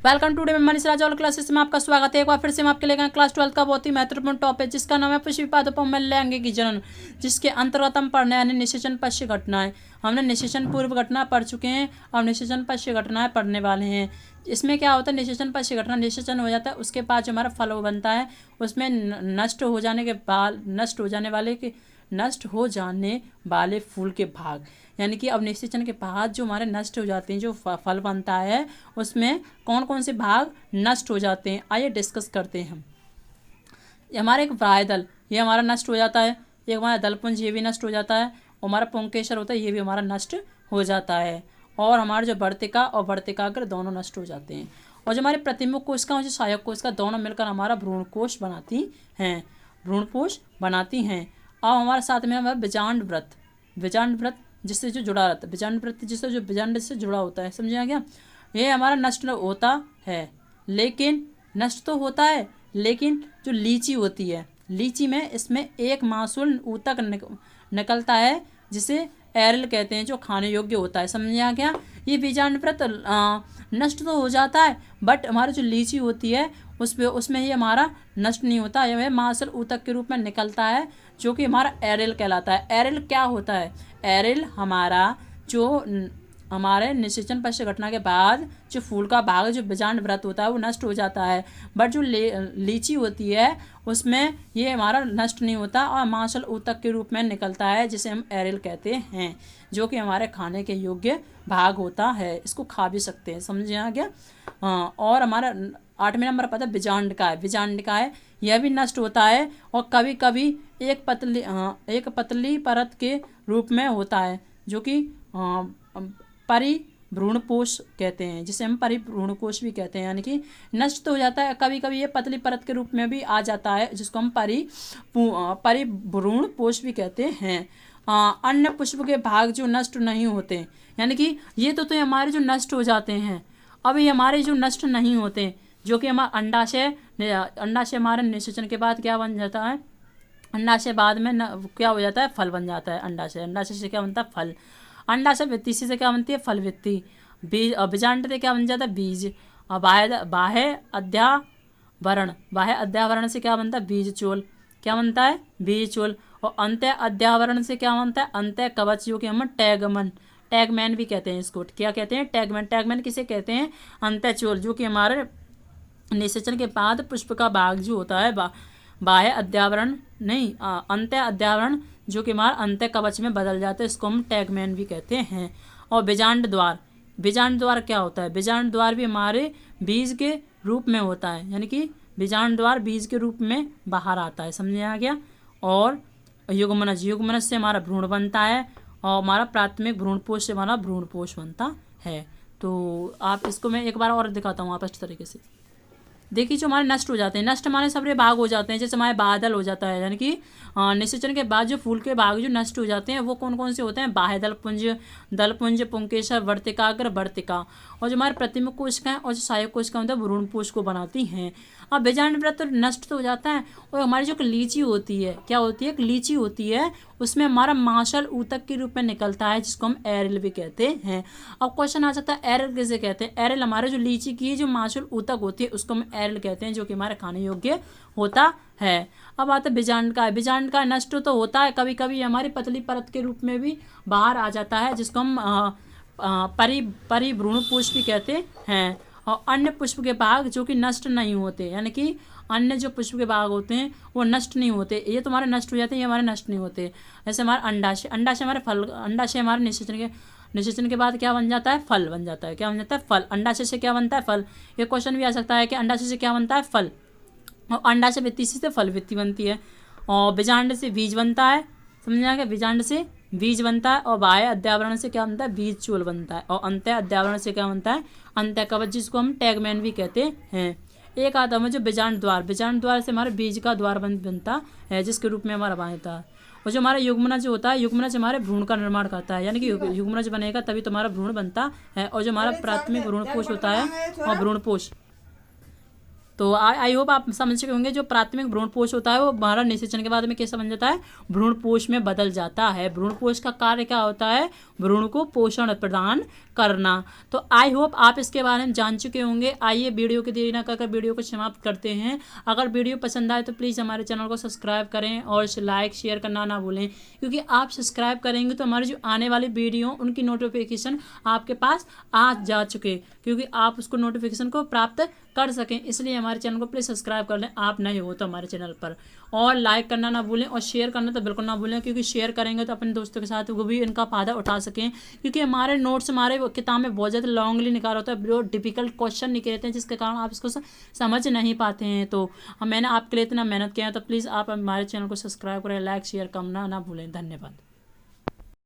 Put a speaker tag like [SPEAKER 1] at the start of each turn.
[SPEAKER 1] Welcome to day मैं मनीष राजा classes में आपका स्वागत है। एक बार फिर से हम आपके लिए गए क्लास 12 का बहुत ही महत्वपूर्ण टॉपिक जिसका नाम है पुष्पिपादोपमल्यांग की जनन, जिसके अंतर्गत हम पढ़ने यानी निषेचन पश्य घटनाएं। हमने निषेचन पूर्व घटना पढ़ चुके हैं और निषेचन पश्य घटनाएं पढ़ने वाले हैं। इसमें क्या होता है, निषेचन पश्य घटना निषेचन हो जाता है, उसके बाद जो हमारा फल बनता है उसमें नष्ट हो जाने वाले फूल के भाग, यानी कि अब निषेचन के बाद जो हमारे नष्ट हो जाते हैं, जो फल बनता है उसमें कौन कौन से भाग नष्ट हो जाते हैं, आइए डिस्कस करते हैं हम। हमारा एक वायुदल ये हमारा नष्ट हो जाता है, एक हमारा दलपुंज ये भी नष्ट हो जाता है, और हमारा पुंकेसर होता है ये भी हमारा नष्ट हो जाता है, और हमारे जो वर्तिका और वर्तिकाग्र दोनों नष्ट हो जाते हैं। और जो हमारे प्रतिमुख कोशिका और जो सहायक कोशिका दोनों मिलकर हमारा भ्रूणकोश बनाती हैं। अब हमारे साथ में हमारा बीजांड व्रत जिससे जो जुड़ा रहता है, बीजांड व्रत जिससे जो बीजांड से जुड़ा होता है, समझिए क्या, ये हमारा नष्ट होता है, लेकिन नष्ट तो होता है, लेकिन जो लीची होती है, लीची में इसमें एक मासूल ऊतक निकलता है जिसे एरिल कहते हैं, जो खाने योग्य होता है, समझिए क्या। ये बीजांड व्रत नष्ट तो हो जाता है, बट हमारी जो लीची होती है उसमें ही हमारा नष्ट नहीं होता, यह मांसल ऊतक के रूप में निकलता है, जो कि हमारा एरिल कहलाता है। एरिल क्या होता है? एरिल हमारा जो हमारे निषेचन पश्य घटना के बाद जो फूल का भाग जो बीजांड व्रत होता है वो नष्ट हो जाता है, बट जो लीची होती है उसमें ये हमारा नष्ट नहीं होता और मांसल ऊतक के रूप में निकलता है, जिसे हम एरिल कहते हैं, जो कि हमारे खाने के योग्य भाग होता है, इसको खा भी सकते हैं, समझे आ गया। और हमारा 8वें नंबर पता बीजांड का है, यह भी नष्ट होता है और कभी कभी एक पतली परत के रूप में होता है, जो कि परिभ्रूणकोश कहते हैं, जिसे हम परिभ्रूणकोश भी कहते हैं, यानी कि नष्ट तो हो जाता है, कभी कभी ये पतली परत के रूप में भी आ जाता है, जिसको हम परिभ्रूणकोश भी कहते हैं। अन्य पुष्प के भाग जो नष्ट नहीं होते, यानी कि ये तो हमारे जो नष्ट हो जाते हैं, अब ये हमारे जो नष्ट नहीं होते, जो कि हमारा अंडाशय हमारे निषेचन के बाद क्या बन जाता है, अंडाशय बाद में क्या हो जाता है, फल बन जाता है। अंडाशय से क्या बनता है, फल। अंडाशय वित्ती से क्या बनती है, फल वित्ती। बीजांड से क्या बन जाता है, बीज। और बाह्य अध्यावरण से क्या बनता है, बीज चोल। क्या बनता है, बीज चोल। और अंत्य अध्यावरण से क्या बनता है, अंत्य कवच, जो कि हम टैगमैन भी कहते हैं इसको। क्या कहते हैं, टैगमैन किसे कहते हैं, अंत्य चोल, जो कि हमारे निषेचन के बाद पुष्प का भाग जो होता है बाह्य अध्यावरण नहीं अंत्य अध्यावरण, जो कि हमारा अंत्य कवच में बदल जाता है, इसको हम टैगमैन भी कहते हैं। और बीजांड द्वार क्या होता है, बीजांड द्वार भी हमारे बीज के रूप में होता है, यानी कि बीजांड द्वार बीज के रूप में बाहर आता है, समझ आ गया। और युग्मनज से हमारा भ्रूण बनता है, और हमारा प्राथमिक भ्रूणपोष से हमारा भ्रूणपोष बनता है। तो आप इसको मैं एक बार और दिखाता हूँ आप इस तरीके से देखिए। जो हमारे नष्ट हो जाते हैं, नष्ट हमारे सारे भाग हो जाते हैं, जैसे हमारे बादल हो जाता है, यानी कि निषेचन के बाद जो फूल के भाग जो नष्ट हो जाते हैं वो कौन कौन से होते हैं, बाह्य दलपुंज, पुंकेसर, वर्तिका। और जो हमारे प्रतिमुख कोशिकाएं और जो सहायक कोशिकाएं होता है भ्रूणपोष को बनाती हैं। अब बीजांड व्रत नष्ट तो हो जाता है, और हमारी जो लीची होती है, क्या होती है, एक लीची होती है, उसमें हमारा मांसल ऊतक के रूप में निकलता है, जिसको हम एरिल भी कहते हैं। अब क्वेश्चन आ सकता है एरिल किसे कहते हैं, एरिल हमारे जो लीची की जो मांसल ऊतक होती है उसको हम एरिल कहते हैं, जो कि हमारे खाने योग्य होता है। अब आता है बीजांड का नष्ट तो होता है, कभी कभी हमारी पतली परत के रूप में भी बाहर आ जाता है, जिसको हम परिभ्रूणकोश भी कहते हैं। और अन्य पुष्प के भाग जो कि नष्ट नहीं होते, यानी कि अन्य जो पुष्प के भाग होते हैं वो नष्ट नहीं होते, ये तुम्हारे नष्ट हो जाते हैं, ये हमारे नष्ट नहीं होते। जैसे हमारा अंडाशय हमारे फल, अंडाशय हमारे निषेचन के बाद क्या बन जाता है, फल बन जाता है। क्या बन जाता है, फल। अंडाशय से क्या बनता है, फल। ये क्वेश्चन भी आ सकता है कि अंडाशय से क्या बनता है, फल। और अंडाशय वित्ती से फल वित्ती बनती है। और बीजांड से बीज बनता है, समझ आ गया, बीजांड से बीज बनता है। और बाह्य अध्यावरण से क्या बनता है, बीज चोल बनता है। और अंत्य अध्यावरण से क्या बनता है, अंत्य कवच, जिसको हम टैगमैन भी कहते हैं। एक आता है जो बीजांड द्वार से हमारे बीज का द्वार बनता है, जिसके रूप में हमारा बनता है। और जो हमारा युग्मनज होता है, युग्मनज हमारे भ्रूण का निर्माण करता है, यानी कि युग्मनज बनेगा तभी तुम्हारा भ्रूण बनता है। और जो हमारा प्राथमिक भ्रूणपोष होता है और भ्रूणपोष, तो आई होप आप समझ चुके होंगे। जो प्राथमिक भ्रूणपोष होता है वो हमारा निषेचन के बाद में कैसा बन जाता है, भ्रूणपोष में बदल जाता है। भ्रूणपोष का कार्य क्या होता है, भ्रूण को पोषण प्रदान करना। तो आई होप आप इसके बारे में जान चुके होंगे। आइए वीडियो की देरी ना कर वीडियो को समाप्त करते हैं। अगर वीडियो पसंद आए तो प्लीज़ हमारे चैनल को सब्सक्राइब करें और लाइक शेयर करना ना भूलें, क्योंकि आप सब्सक्राइब करेंगे तो हमारी जो आने वाली वीडियो उनकी नोटिफिकेशन आपके पास आ जा चुके, क्योंकि आप उसको नोटिफिकेशन को प्राप्त कर सकें। इसलिए हमारे चैनल को प्लीज़ सब्सक्राइब कर लें आप नए हो तो हमारे चैनल पर, और लाइक करना ना भूलें और शेयर करना तो बिल्कुल ना भूलें, क्योंकि शेयर करेंगे तो अपने दोस्तों के साथ वो भी इनका फ़ायदा उठा सकें। क्योंकि हमारे नोट्स हमारे किताब में बहुत ज़्यादा लॉन्गली निकाला होता है, बहुत डिफिकल्ट क्वेश्चन निकले रहते हैं, जिसके कारण आप इसको समझ नहीं पाते हैं। तो मैंने आपके लिए इतना मेहनत किया है, तो प्लीज़ आप हमारे चैनल को सब्सक्राइब करें, लाइक शेयर करना ना भूलें। धन्यवाद।